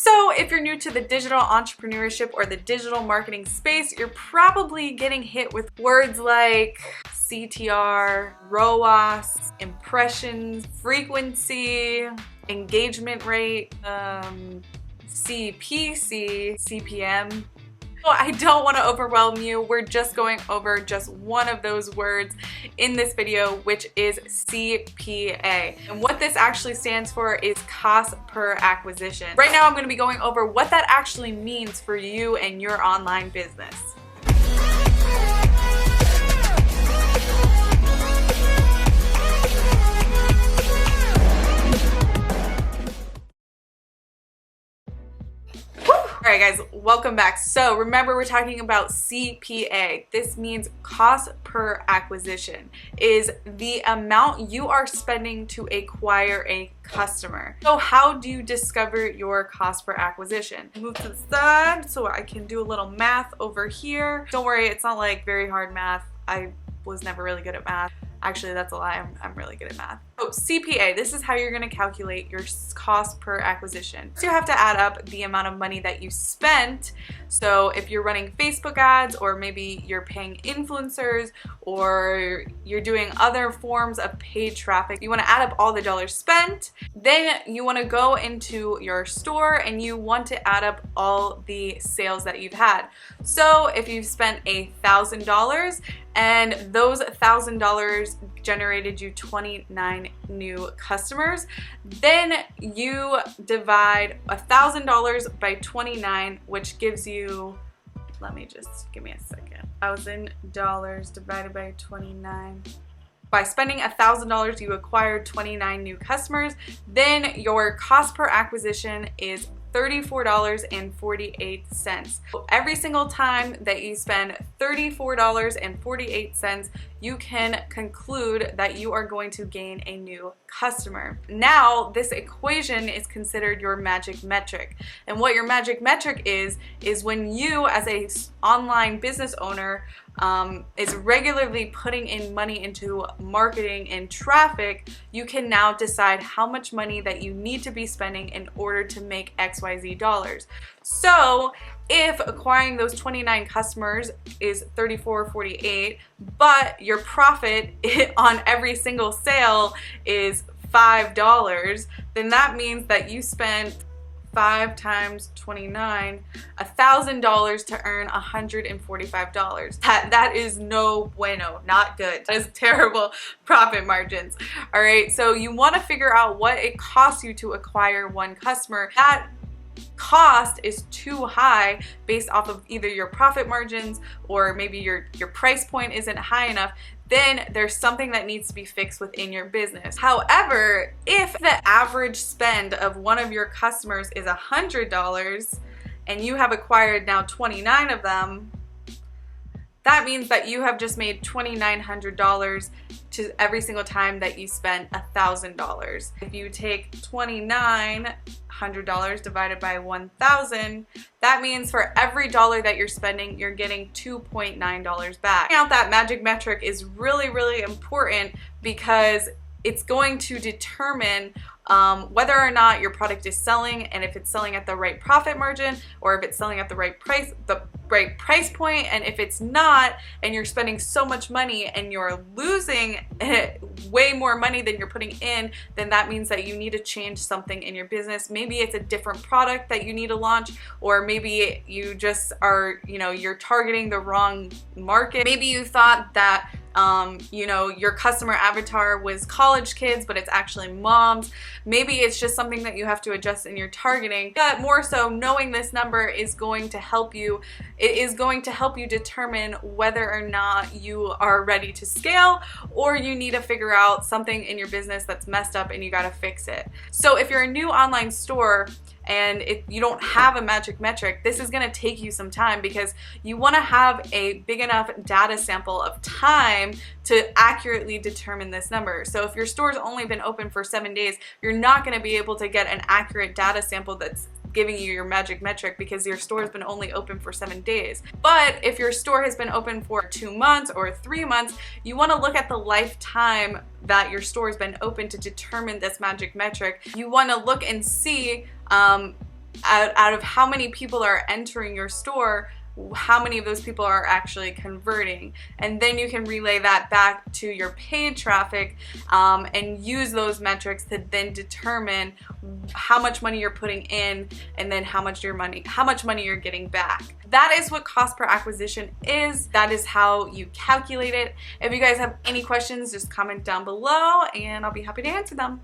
So if you're new to the digital entrepreneurship or the digital marketing space, you're probably getting hit with words like CTR, ROAS, impressions, frequency, engagement rate, CPC, CPM. So I don't want to overwhelm you. We're just going over just one of those words in this video, which is CPA. And what this actually stands for is cost per acquisition. Right now I'm going to be going over what that actually means for you and your online business. Alright guys, welcome back. So remember, we're talking about CPA. This means cost per acquisition, is the amount you are spending to acquire a customer. So how do you discover your cost per acquisition? Move to the side so I can do a little math over here. Don't worry, it's not like very hard math. I was never really good at math. Actually, that's a lie. I'm really good at math. So CPA, this is how you're going to calculate your cost per acquisition. So you have to add up the amount of money that you spent. So if you're running Facebook ads, or maybe you're paying influencers, or you're doing other forms of paid traffic, you want to add up all the dollars spent. Then you want to go into your store and you want to add up all the sales that you've had. So if you've spent $1,000 and those $1,000 generated you 29 new customers, then you divide $1,000 by 29, which gives you, give me a second, $1,000 divided by 29. By spending $1,000, you acquired 29 new customers. Then your cost per acquisition is $34.48. So every single time that you spend $34.48, you can conclude that you are going to gain a new customer. Now, this equation is considered your magic metric. And what your magic metric is when you, as an online business owner, is regularly putting in money into marketing and traffic, you can now decide how much money that you need to be spending in order to make XYZ dollars. So if acquiring those 29 customers is $34.48, but your profit on every single sale is $5, then that means that you spent 5 times 29, $1,000 to earn $145. That is no bueno, not good. That is terrible profit margins. All right, so you want to figure out what it costs you to acquire one customer. That cost is too high based off of either your profit margins or maybe your price point isn't high enough. Then there's something that needs to be fixed within your business. However, if the average spend of one of your customers is $100 and you have acquired now 29 of them, that means that you have just made $2,900 to every single time that you spent $1,000. If you take $2,900 divided by 1,000, that means for every dollar that you're spending, you're getting $2.9 back. Now that magic metric is really, really important because it's going to determine whether or not your product is selling, and if it's selling at the right profit margin, or if it's selling at the right price point. And if it's not, and you're spending so much money and you're losing way more money than you're putting in, then that means that you need to change something in your business. Maybe it's a different product that you need to launch, or maybe you just are, you're targeting the wrong market. Maybe you thought that your customer avatar was college kids, but it's actually moms. Maybe it's just something that you have to adjust in your targeting. But more so, knowing this number is going to help you. It is going to help you determine whether or not you are ready to scale, or you need to figure out something in your business that's messed up and you got to fix it. So if you're a new online store and if you don't have a magic metric, this is going to take you some time, because you want to have a big enough data sample of time to accurately determine this number. So if your store's only been open for 7 days, you're not going to be able to get an accurate data sample that's giving you your magic metric, because your store has been only open for 7 days. But if your store has been open for 2 months or 3 months, you want to look at the lifetime that your store has been open to determine this magic metric. You want to look and see out of how many people are entering your store, how many of those people are actually converting, and then you can relay that back to your paid traffic and use those metrics to then determine how much money you're putting in and then how much money you're getting back. That is what cost per acquisition is. That is how you calculate it. If you guys have any questions, just comment down below and I'll be happy to answer them.